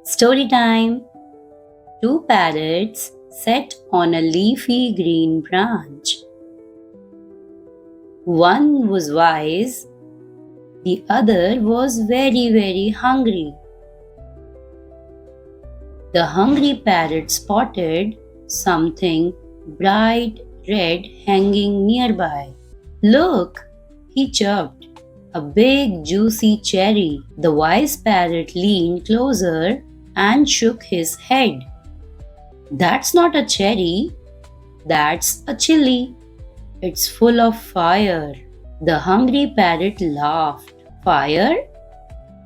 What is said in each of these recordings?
Story time. Two parrots sat on a leafy green branch. One was wise, the other was very hungry. The hungry parrot spotted something bright red hanging nearby. Look, he chirped, a big juicy cherry. The wise parrot leaned closer and shook his head. That's not a cherry, that's a chili. It's full of fire. The hungry parrot laughed. Fire?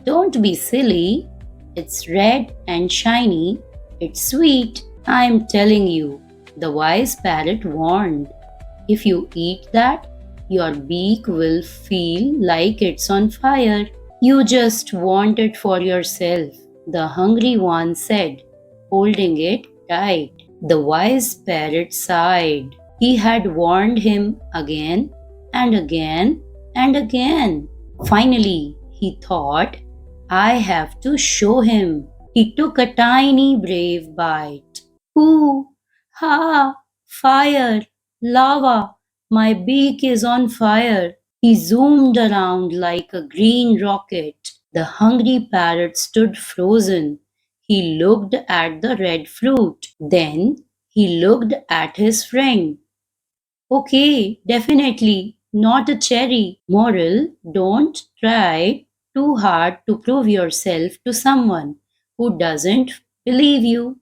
Don't be silly. It's red and shiny. It's sweet. I'm telling you, the wise parrot warned. If you eat that, your beak will feel like it's on fire. You just want it for yourself, the hungry one said, holding it tight. The wise parrot sighed. He had warned him again and again and again. Finally, he thought, I have to show him. He took a tiny brave bite. Ooh, ha, fire, lava, my beak is on fire. He zoomed around like a green rocket. The hungry parrot stood frozen. He looked at the red fruit. Then he looked at his friend. Okay, definitely not a cherry. Moral, don't try too hard to prove yourself to someone who doesn't believe you.